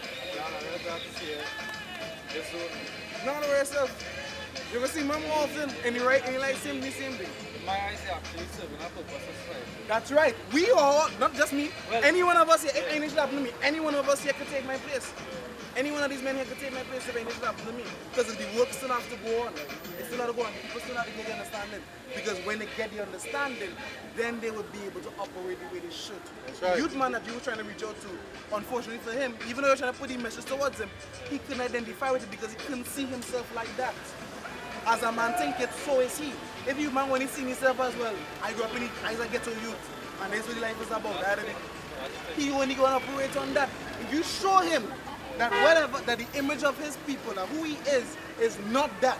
Not for yourself. You're going to see my more often and you're right and you like the same thing. My eyes are actually serving a purpose of life. That's right. We all, not just me, any one of us here, if anything should happen to me, any one of us here could take my place. Any one of these men here could take my place if anything should happen to me. Because the work still has to go on. It still has to go on. People still have to get the understanding. Because when they get the understanding, then they will be able to operate the way they should. That's right. The youth man that you were trying to reach out to, unfortunately for him, even though you're trying to put the message towards him, he couldn't identify with it because he couldn't see himself like that. As a man think it, so is he. If you man when he see himself as well, I grew up in the eyes of ghetto youth, and that's what life is about. He only gonna operate on that. If you show him that that the image of his people, that who he is not that,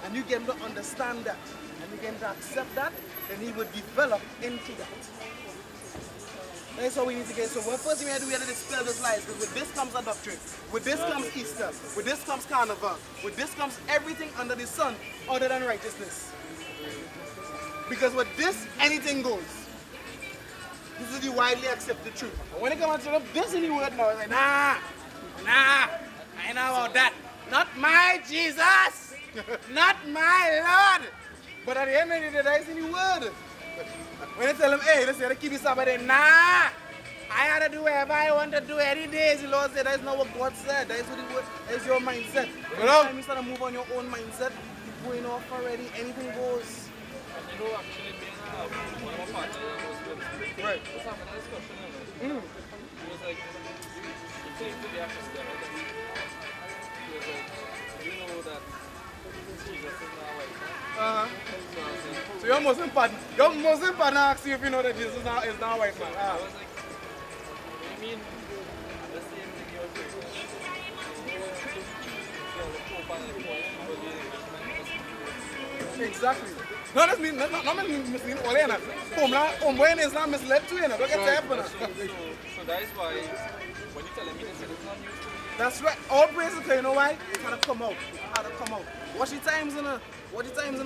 and you get him to understand that, and you get him to accept that, then he would develop into that. That's how we need to get. So what first thing we have to do, we have to dispel those lies. Because with this comes a doctrine. With this comes Easter. With this comes Carnival. With this comes everything under the sun other than righteousness. Because with this, anything goes. This is the widely accepted truth. But when it comes to this in the word now, it's like, nah, I ain't know about that. Not my Jesus. Not my Lord. But at the end of the day, that's in the word. When they tell them, hey, let's say, keep it Sabbath, nah, I had to do whatever I want to do any day. The Lord said, that's not what God said. That's what it, that's your mindset. Anytime you start to move on your own mindset, you're going off already, anything goes. And you know, actually being one of my partners was with Right. was having a discussion on it. He was like, he came to the office there, right? He was like, you know that Jesus is not white. So I was like, So your Muslim partner asks you if you know that Jesus is not white man. I was like, what do you mean? The same thing you're doing. The Pope and the Pope will be Englishman. Exactly. No, that's mean, not misleading all in. Homeboy is not misled too, you know. Don't get to happen. So that is why when you tell me this is not news to me. That's right. All praises, you know why? It had to come out. It had to come out. Watch the times in the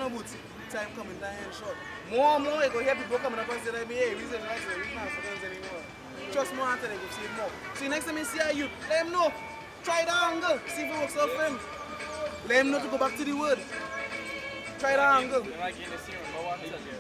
boots. Time coming down short. More and more, you go hear people coming up and say, hey, we Israelites, we not friends anymore. Trust more until they go see more. See, next time you see a youth, let him know. Try the angle. See if it works out for him. Let him know to go back to the word. Try the angle. Again, you see, remember what I tell you?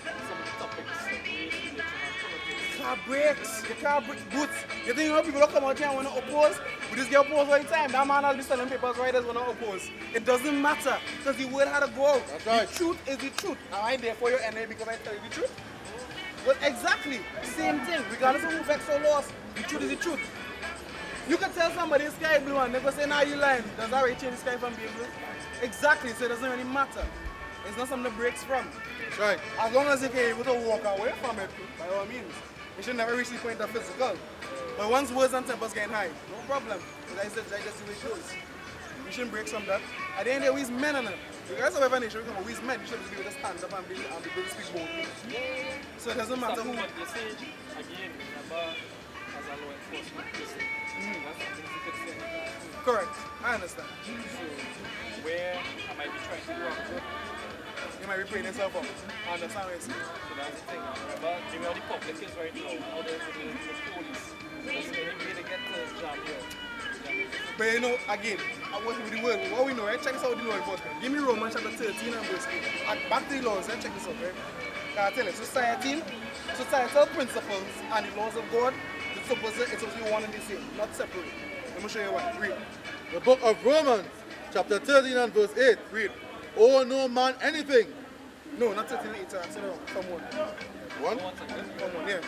Some of the topics, race, religion, and politics. Car brakes. Your car boots. You think people don't come out here and want to oppose? We just get opposed all the time. That man has been selling papers riders want to oppose. It doesn't matter because the word had to go out. That's right. The truth is the truth. Am I there for your enemy because I tell you the truth? Well, exactly. Same thing. Regardless of who vexed or lost, the truth is the truth. You can tell somebody the sky blue and they go say, nah, you lying. Does that really change the sky from being blue? Exactly. So it doesn't really matter. It's not something that breaks from. That's right. As long as you can be able to walk away from it, by all means. You should never reach the point of physical. But once words and tempers getting high, no problem. Because I said, I just see where it goes. We shouldn't break from that. At the end of the day, we're men in it. Regardless of whatever nation we come, we're men. You should be able to stand up and be able to speak boldly. So it doesn't matter who. But you say, again, remember, as a law enforcement person, that's something you could say. Correct. I understand. So, where I might be trying to do good, You might be praying yourself up. I understand what you're saying. so that's the thing. But the way the public is right now, how the police, there's any way to get to jam here. But you know, again, I work with the word. What we know, right? Check this out with the law enforcement. Give me Romans chapter 13 and verse 8. Back to the laws, right? Check this out, right? I tell you, societal principles and the laws of God, the supposed to be one and the same, not separate. Let me show you why. Read. The book of Romans, chapter 13 and verse 8. Read. Owe no man anything. No, not 13 8. Sit down. Come on. One. Come on, yeah.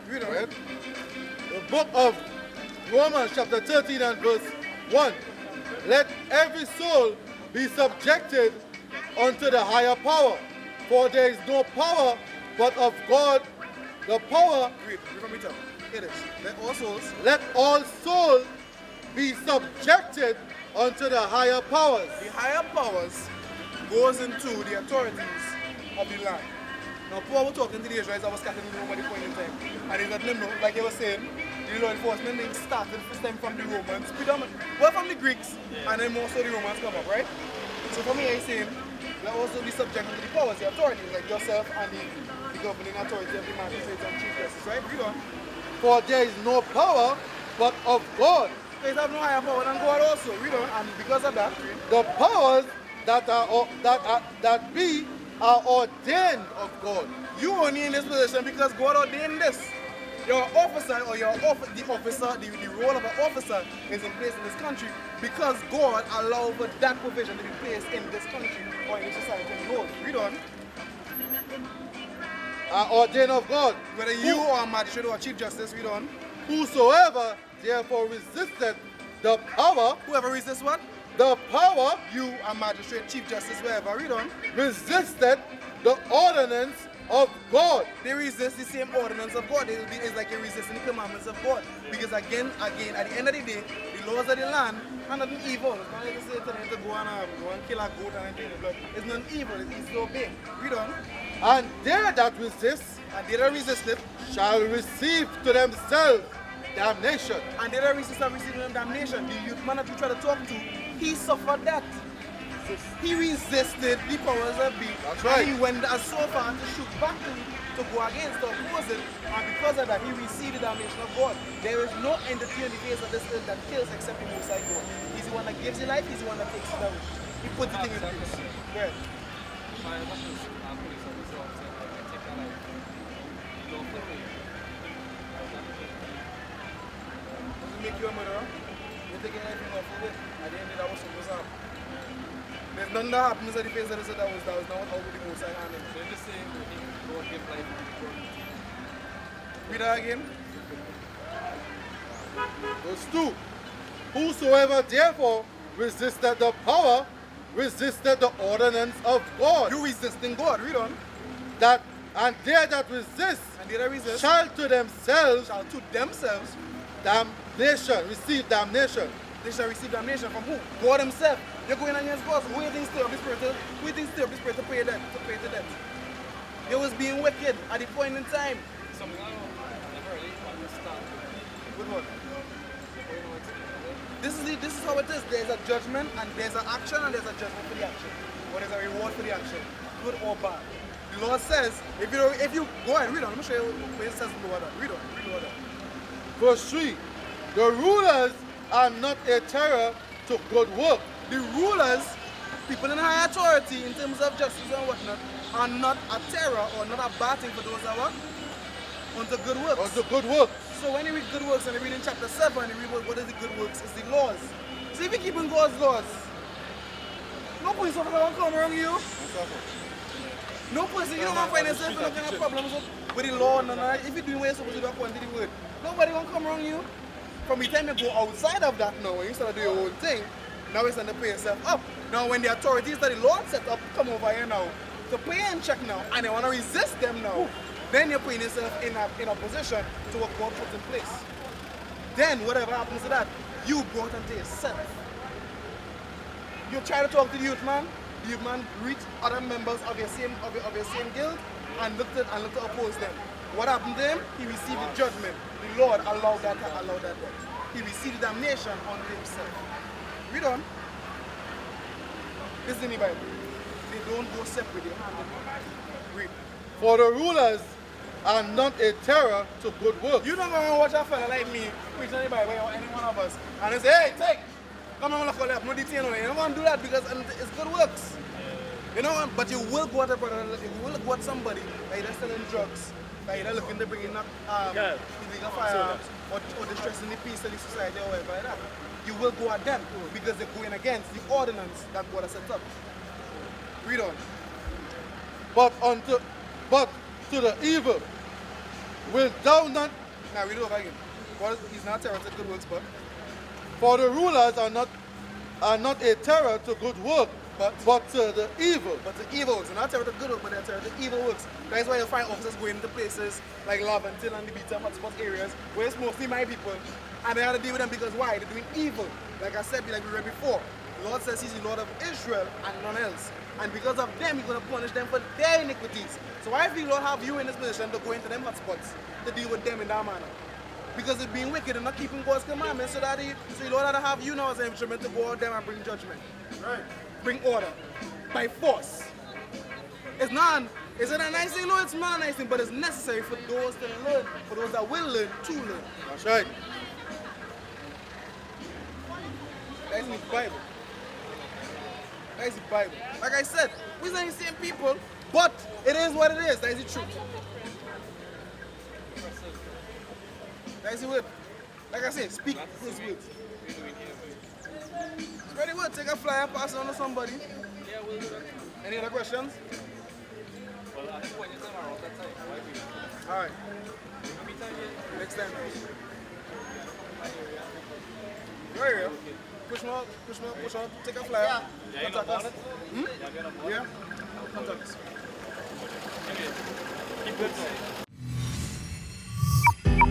Read on. Right? The book of Romans, chapter 13 and verse 1. Let every soul be subjected unto the higher power, for there is no power but of God. The power. Read from it up. It is. Let all souls be subjected unto the higher powers. The higher powers goes into the authorities of the land. Now, Paul was talking to the Israelites that was scattered in Rome at the point in time. And he let them know, like he was saying, the law enforcement thing started first time from the Romans, well, from the Greeks, and then more so the Romans come up, right? So for me, he's saying, let also be subject to the powers, the authorities, like yourself and the governing authority of the magistrates and chief justice, right? Read on. For there is no power but of God. They have no higher power than God also. Read on. And because of that, The powers that be are ordained of God. you only in this position because God ordained this. Your officer or the role of an officer is in place in this country because God allowed for that provision to be placed in this country or in this society as a whole. Read on. Are ordained of God. Whether you are a magistrate or a chief justice, read on. Whosoever therefore resisteth the power, Whoever resists what? the power You are magistrate, chief justice, wherever. Read on. resisteth the ordinance of God. They resist the same ordinance of God. It's like you're resisting the commandments of God. Because again, at the end of the day, the laws of the land are nothing evil. It's not like you say to them to go and kill a goat and drink the blood. It's not evil, it's easy to obey. Read on. And they that resist And they that resist it, shall receive to themselves damnation. and they that resist are receiving them damnation. The youth man that you try to talk to, he suffered that. He resisted the powers that be. That's right. And he went as so far to shoot back to go against, to oppose it. And because of that, he received the damnation of God. There is no entity on the face of this earth that kills except the Most High God. He's the one that gives you life, he's the one that takes it away. He puts the thing in place. Go ahead. Doesn't make you a murderer. You're taking life from off of it. At the end of that was supposed to happen. There's nothing that happens at the face of this earth that was not how the Most High handled it. So you're just saying God give life to God. Read that again. Verse 2. Whosoever therefore resisteth the power, resisteth the ordinance of God. You resisting God. Read on. And they that resist And they that resist shall to themselves shall to themselves, damnation, receive damnation. they shall receive damnation from who? God himself. You're going against God. So who you think stir up the spirit? Who you think stir up the spirit to pay debt? To pay the debt? You was being wicked at the point in time. Something I never really understand. With what? This is how it is. There's a judgment and there's an action and there's a judgment for the action. Or there's a reward for the action. Good or bad. The Lord says, if you go ahead, read on. Let me show you where it says lower down. Read on. Read lower down. Verse 3. The rulers are not a terror to good work. The rulers, people in high authority in terms of justice and whatnot, are not a terror or not a bad thing for those that work unto good works. Unto good work. So when you read good works and you read in chapter 7 and you read what is the good works, it's the laws. So if you keep in God's laws, no police officer will come around you. No police, you don't want to find yourself in no kind of problems with the law. No. If you're doing what you're supposed to do according to the word, nobody will come around you. From the time you go outside of that now, when you start to do your own thing, now it's time to pay yourself up. Now when the authorities that the Lord set up come over here now to pay and check now, and they want to resist them now, then you're putting yourself in a position to what God puts in place. Then whatever happens to that, you brought unto yourself. You try to talk to the youth man reached other members of your same guild and looked to oppose them. What happened to him? He received the judgment. The Lord allowed that. He received the damnation on himself. Read on. This is in the Bible. They don't go separate, they hand in. Read. For the rulers are not a terror to good work. You don't go and watch a fella like me preach in the Bible or any one of us and they say, hey, take, come on, look up, no detain on it. You don't want to do that because it's good works. You know what? But you will go at a brother, you will go at somebody that either selling drugs, that either looking to bring in illegal firearms, or distressing the peace of the society or whatever like that. You will go at them because they're going against the ordinance that God has set up. Read on. But to the evil, will thou not? Now read it over again. God is not terror to good works, but For the rulers are not a terror to good work, but to the evil. But the evil works. They're not terror to good work, but they're terror to evil works. That's why you find officers going into places like Laventil and the beach and hotspot areas where it's mostly my people, and they have to deal with them because why? They're doing evil. Like I said, like we read before, the Lord says He's the Lord of Israel and none else. And because of them, He's going to punish them for their iniquities. So why if the Lord have you in this position to go into them hotspots to deal with them in that manner? Because it's being wicked and not keeping God's commandments, so the Lord had to have you now as an instrument to go out there and bring judgment. Right. Bring order. By force. It's not, is it a nice thing? No, it's not a nice thing, but it's necessary for those to learn, for those that will learn to learn. That's right. That's in the Bible. That's the Bible. Like I said, we're not the same people, but it is what it is. That is the truth. That is the word. Like I said, speak His words. Spread the word. Take a flyer, pass it on to somebody. Yeah, we'll do that. Any other questions? Well, I think when you come around that time, why we? All right. Anytime you Next time. Right here. Push more. Take a flyer. Yeah, you know Contact about us. it? Yeah, you know about it? Yeah. Contact us. Keep good.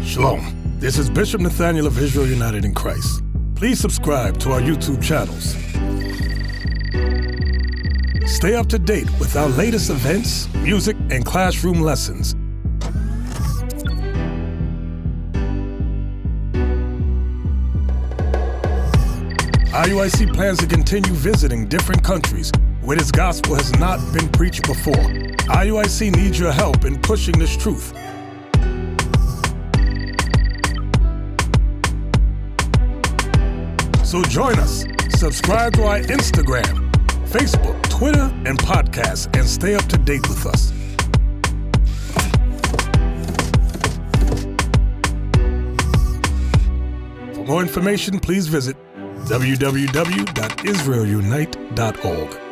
Shalom. This is Bishop Nathaniel of Israel United in Christ. Please subscribe to our YouTube channels. Stay up to date with our latest events, music, and classroom lessons. IUIC plans to continue visiting different countries where this gospel has not been preached before. IUIC needs your help in pushing this truth. So join us, subscribe to our Instagram, Facebook, Twitter, and podcast, and stay up to date with us. For more information, please visit www.israelunite.org.